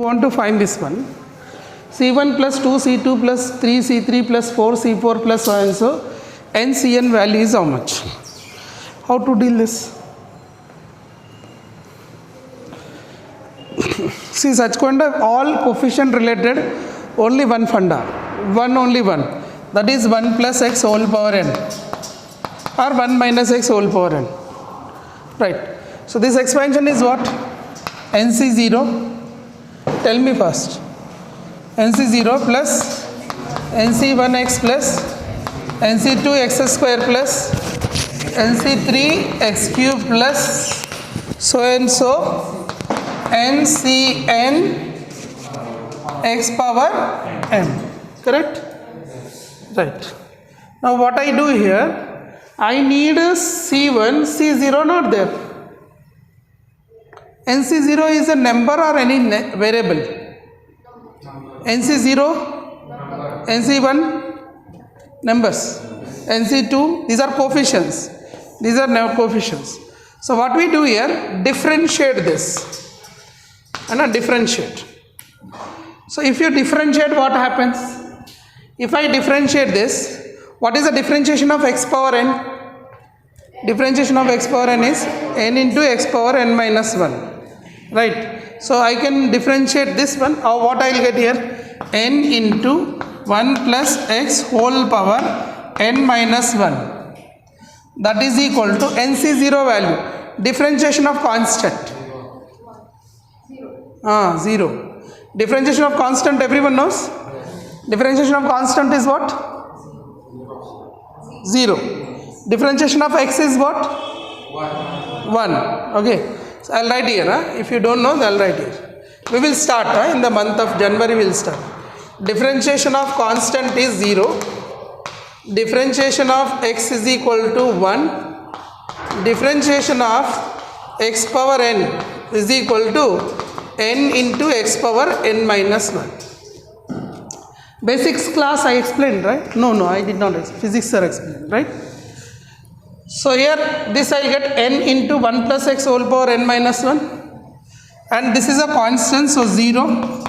You want to find this one. C1 plus 2C2 plus 3C3 plus 4C4 plus so and so. NCN value is how much? How to deal this? See, such kind of all coefficient related, only one funda, only one. That is 1 plus x whole power n or 1 minus x whole power n. Right. So this expansion is what? NC0. Tell me first. NC0 plus NC1x plus NC2x square plus NC3x cube plus so and so NCN x power n. Correct? Right. Now what I do here, I need a C1, C0 not there. NC0 is a number or any variable? NC0, NC1, numbers. NC2, these are coefficients. These are now coefficients. So what we do here, differentiate this. And differentiate. So if you differentiate, what happens? If I differentiate this, what is the differentiation of x power n? Differentiation of x power n is n into x power n minus 1. Right. So I can differentiate this one. Or what I will get here? N into 1 plus x whole power n minus 1. That is equal to NC0 value. Differentiation of constant. 0. Differentiation of constant everyone knows? Differentiation of constant is what? 0. Differentiation of x is what? 1. Okay. So I'll write here. If you don't know, I'll write here. We will start in the month of January. We will start. Differentiation of constant is 0. Differentiation of x is equal to 1. Differentiation of x power n is equal to n into x power n minus 1. Basics class I explained, right? No, I did not explain. Physics sir explained, right? So here this I will get n into 1 plus x whole power n minus 1. And this is a constant, so 0.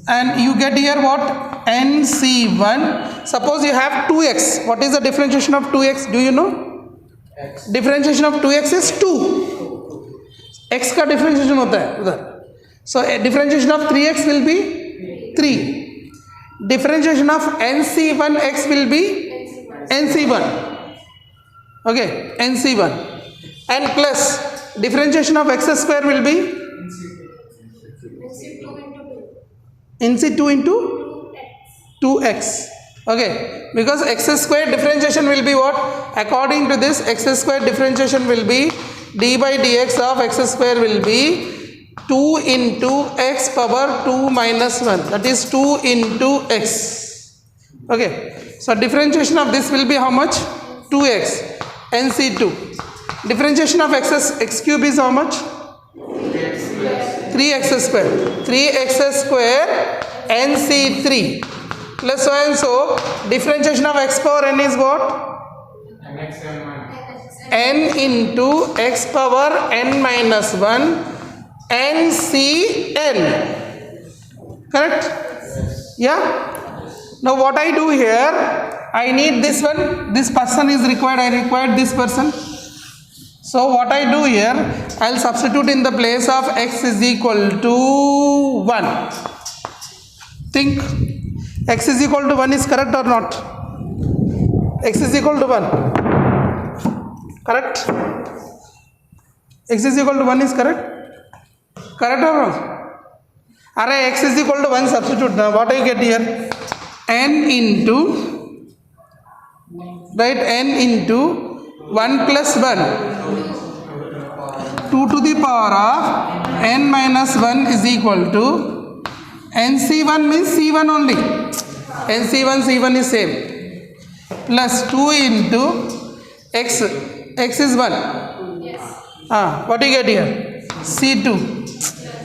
And you get here what? NC1. Suppose you have 2x. What is the differentiation of 2x? Do you know? X. Differentiation of 2x is 2. X का differentiation होता है उधर. So differentiation of 3x will be 3. Differentiation of NC1x will be NC1. Okay, NC1. And plus differentiation of x square will be NC2 into 2x. Okay, because x square differentiation will be what? According to this, x square differentiation will be d by dx of x square will be 2 into x power 2 minus 1. That is 2 into x. Okay, so differentiation of this will be how much? 2x. NC2. Differentiation of x cube is how much? 3x square. 3x square NC3 plus so and so. Differentiation of x power n is what? N into x power n minus 1 NCN. Correct? Yeah? Now what I do here, I need this one. This person is required. I required this person. So what I do here, I will substitute in the place of x is equal to 1. Think. X is equal to 1 is correct or not? X is equal to 1. Correct? X is equal to 1 is correct? Correct or wrong? Array x is equal to 1 substitute. Now what I get here? N into, right, n into 1 plus 1. 2 to the power of n minus 1 is equal to NC1 means C1 only. NC1, C1 is same. Plus 2 into x. X is 1. What do you get here? C2.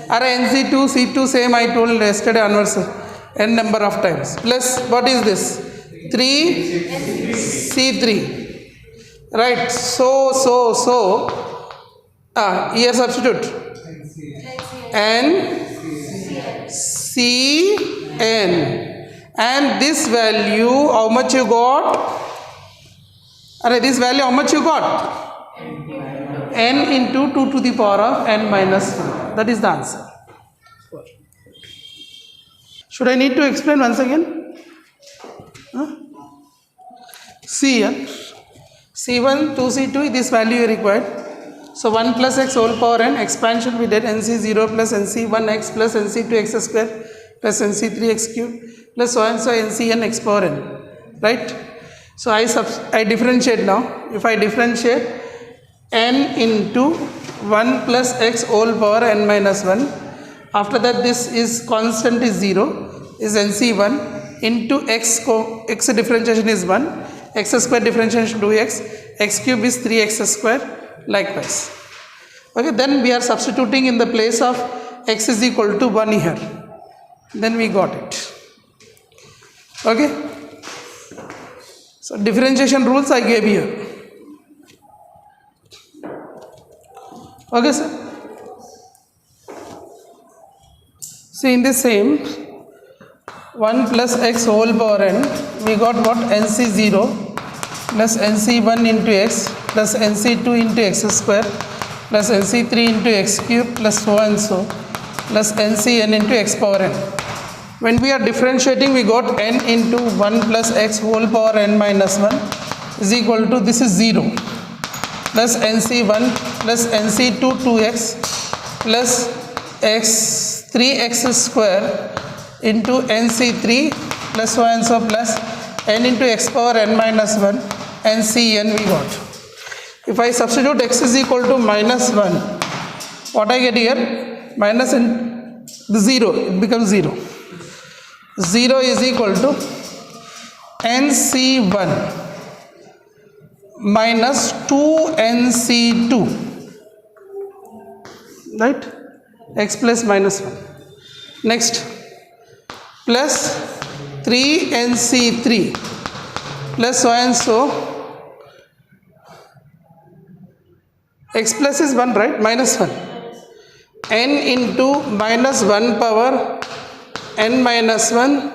Array NC2, C2 same I told yesterday onwards n number of times. Plus what is this? 3 C3. Right. So here substitute. N Cn, and this value, how much you got? Alright, this value how much you got? N into 2 to the power of n minus 1. That is the answer. Should I need to explain once again? See here, C1, 2C2, this value is required. So 1 plus x whole power n, expansion we did nc0 plus nc1x plus nc2x square plus nc3x cube plus so and so ncn x power n, right? So I differentiate now. If I differentiate n into 1 plus x whole power n minus 1, after that this is constant is 0, is nc1 into x differentiation is 1, x square differentiation 2x, x cube is 3x square, likewise. Okay, then we are substituting in the place of x is equal to 1 here. Then we got it. Okay. So differentiation rules I gave here. Okay, sir. See, in the same 1 plus x whole power n, we got what? nc0 plus nc1 into x plus nc2 into x square plus nc3 into x cube plus so and so plus ncn into x power n. When we are differentiating, we got n into 1 plus x whole power n minus 1 is equal to, this is 0, plus nc1 plus nc2 2x plus x 3x square into nc3 plus so and so plus n into x power n minus 1 ncn we got. If I substitute x is equal to minus 1, what I get here? Minus in the 0, it becomes 0. 0 is equal to nc1 minus 2nc2, right? X plus minus 1. Next, plus 3nc3 plus so and so, x plus is 1, right? Minus 1. N into minus 1 power n minus 1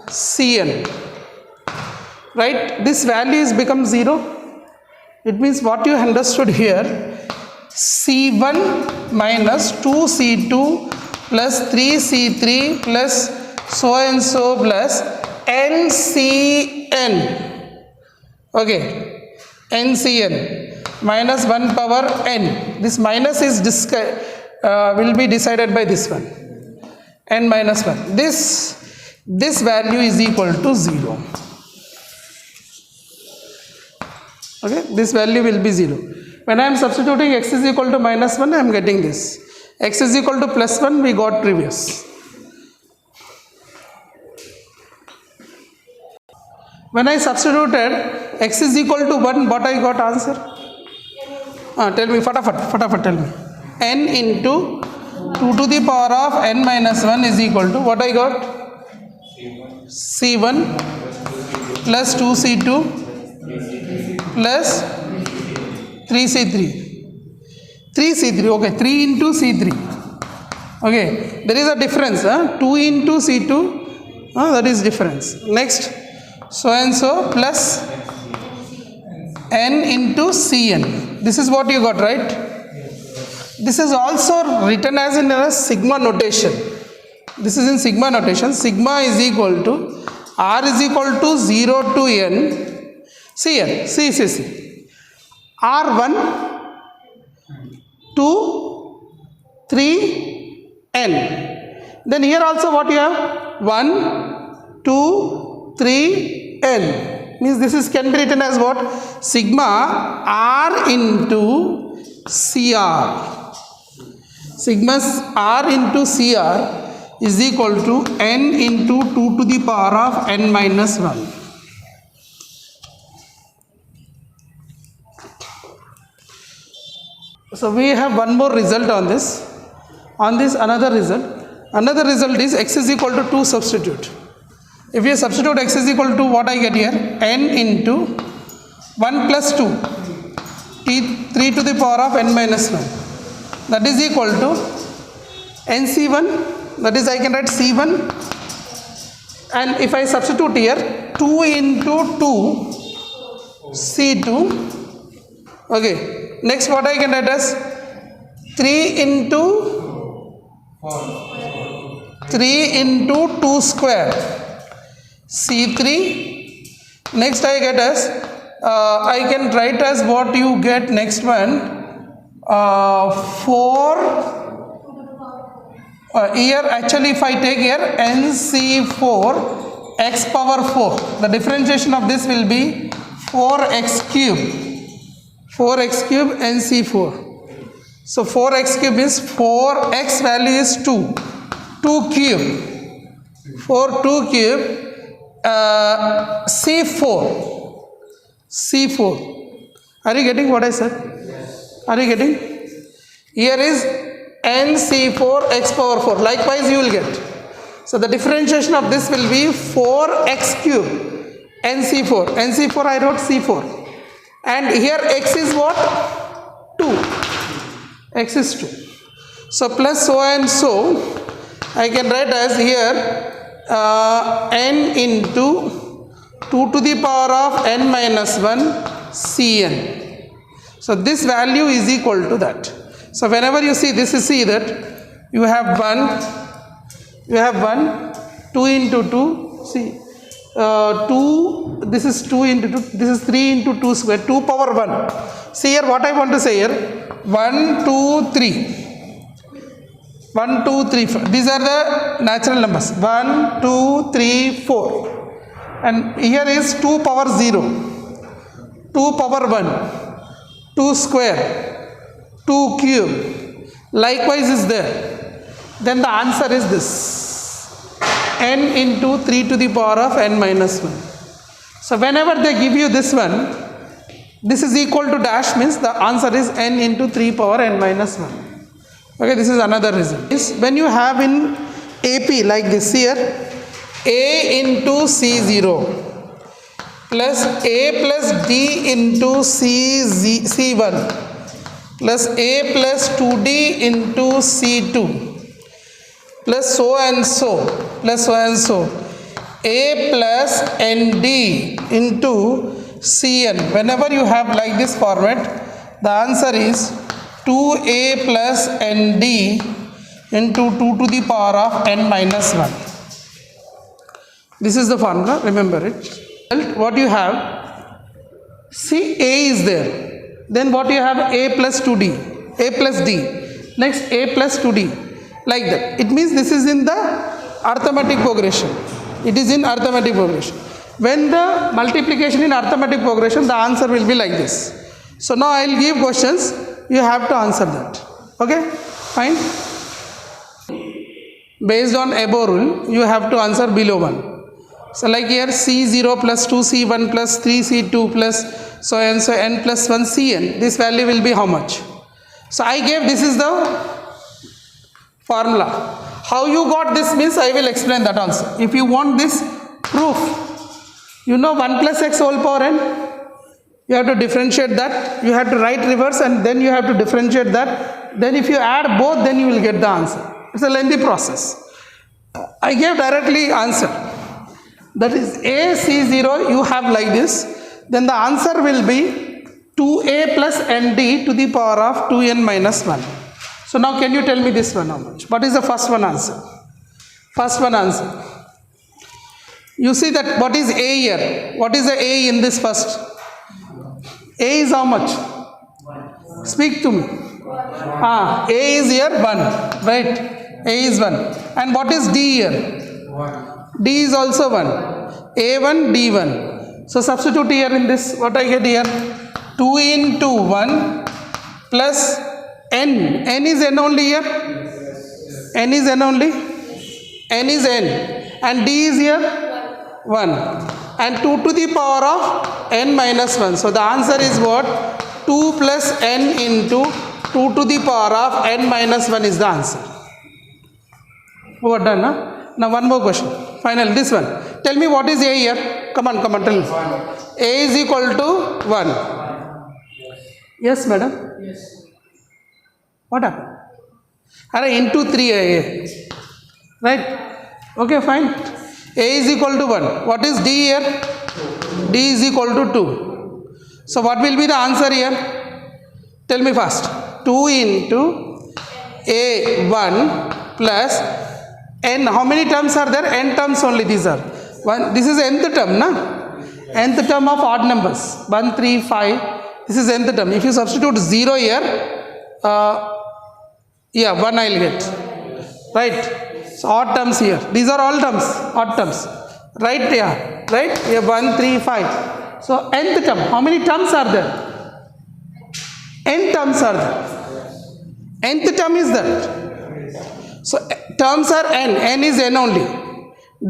Cn. Right? This value is become 0. It means what you understood here, C1 minus 2C2 plus 3C3 plus so and so plus NCN. Okay, NCN minus 1 power n. This minus is will be decided by this one, n minus 1. This value is equal to 0. Okay, this value will be 0. When I am substituting x is equal to minus 1, I am getting this. X is equal to plus 1, we got previous. When I substituted x is equal to 1, what I got answer? Tell me, fatafat tell me. N into 2 to the power of n minus 1 is equal to, what I got? C1 plus 2C2 plus 3C3. 3C3, okay, 3 into C3. Okay, there is a difference, 2 into C2, that is difference. Next, so and so plus n into Cn. This is what you got, right? This is also written as in a sigma notation. This is in sigma notation. Sigma is equal to r is equal to 0 to n. See here, see. R1, 2, 3, n. Then here also what you have? 1, 2, 3, n. Means this is can be written as what? Sigma r into Cr. Sigma r into Cr is equal to n into 2 to the power of n minus 1. So we have one more result on this. On this another result. Another result is x is equal to 2 substitute. If you substitute x is equal to what I get here? N into 1 plus 2. 3 to the power of n minus 1. That is equal to NC1 that is I can write C1, and if I substitute here 2 into 2 C2, okay, next what I can write as 3 into 2 square C3. Next I get as I can write as what you get next one, 4 here actually if I take here NC4 x power 4, the differentiation of this will be 4x cube NC4. So 4x cube is 4x value is 2 cube, 4 2 cube C4. Are you getting what I said? Are you getting? Here is NC4 x power 4. Likewise you will get. So the differentiation of this will be 4x cube NC4 I wrote C4, and here x is what? 2. X is 2. So plus so and so I can write as here n into 2 to the power of n minus 1 Cn. So this value is equal to that. So whenever you see this, you see that you have 2 into 2, see 2, this is 2 into 2, this is 3 into 2 square, 2 power 1. See here what I want to say here, 1 2 3, 1 2 3 4, these are the natural numbers, 1 2 3 4, and here is 2 power 0, 2 power 1, 2 square, 2 cube, likewise is there. Then the answer is this, n into 3 to the power of n minus 1. So whenever they give you this one, this is equal to dash means the answer is n into 3 power n minus 1. Okay, this is another reason. When you have in AP like this here, a into C0 plus a plus d into C1 plus a plus 2d into C2 plus so and so a plus nd into Cn. Whenever you have like this format, the answer is 2a plus nd into 2 to the power of n minus 1. This is the formula, remember it. What you have, see a is there. Then what you have, a plus 2d, a plus d, next a plus 2d, like that. It means this is in the arithmetic progression. It is in arithmetic progression. When the multiplication in arithmetic progression, the answer will be like this. So now I will give questions, you have to answer that. Okay, fine. Based on above rule, you have to answer below one. So like here C0 plus 2C1 plus 3C2 plus so and so n plus 1 Cn, this value will be how much? So I gave, this is the formula. How you got this means I will explain that also. If you want this proof, you know 1 plus x whole power n, you have to differentiate that, you have to write reverse and then you have to differentiate that. Then if you add both, then you will get the answer. It's a lengthy process. I gave directly answer. That is a C0 you have like this, then the answer will be 2a plus nd to the power of 2n minus 1. So now can you tell me this one how much? What is the first one answer? First one answer. You see that what is a here? What is the a in this first? A is how much? Speak to me. A is here 1, right? A is 1. And what is d here? D is also 1. A1, D1. So substitute here in this, what I get here? 2 into 1 plus n. N is n only here? N is n only? N is n. And D is here? 1. And 2 to the power of n minus 1. So the answer is what? 2 plus n into 2 to the power of n minus 1 is the answer. Over done, huh? Now one more question. Final, this one. Tell me what is a here? Come on, tell me. A is equal to 1. Yes, madam? Yes. What happened? Are into 3 a. Right? Okay, fine. A is equal to 1. What is D here? D is equal to 2. So what will be the answer here? Tell me fast. 2 into A1 plus n. How many terms are there? N terms only these are. One. This is nth term, na? Nth term of odd numbers. 1, 3, 5. This is nth term. If you substitute 0 here, yeah, 1 I will get. Right? So odd terms here. These are all terms. Odd terms. Right? Yeah. Right? Yeah, 1, 3, 5. So nth term. How many terms are there? N terms are there. Nth term is that. So terms are n. N is n only.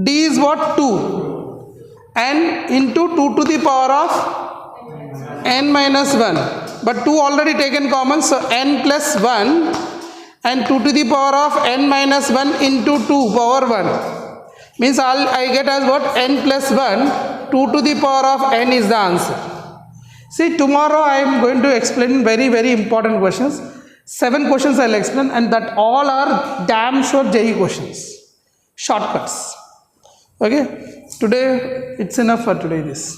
D is what? 2. N into 2 to the power of n minus 1. But 2 already taken common. So n plus 1 and 2 to the power of n minus 1 into 2 power 1. Means I get as what? N plus 1. 2 to the power of n is the answer. See, tomorrow I am going to explain very, very important questions. 7 questions I will explain, and that all are damn sure JEE questions. Shortcuts. Okay? Today, it's enough for today this.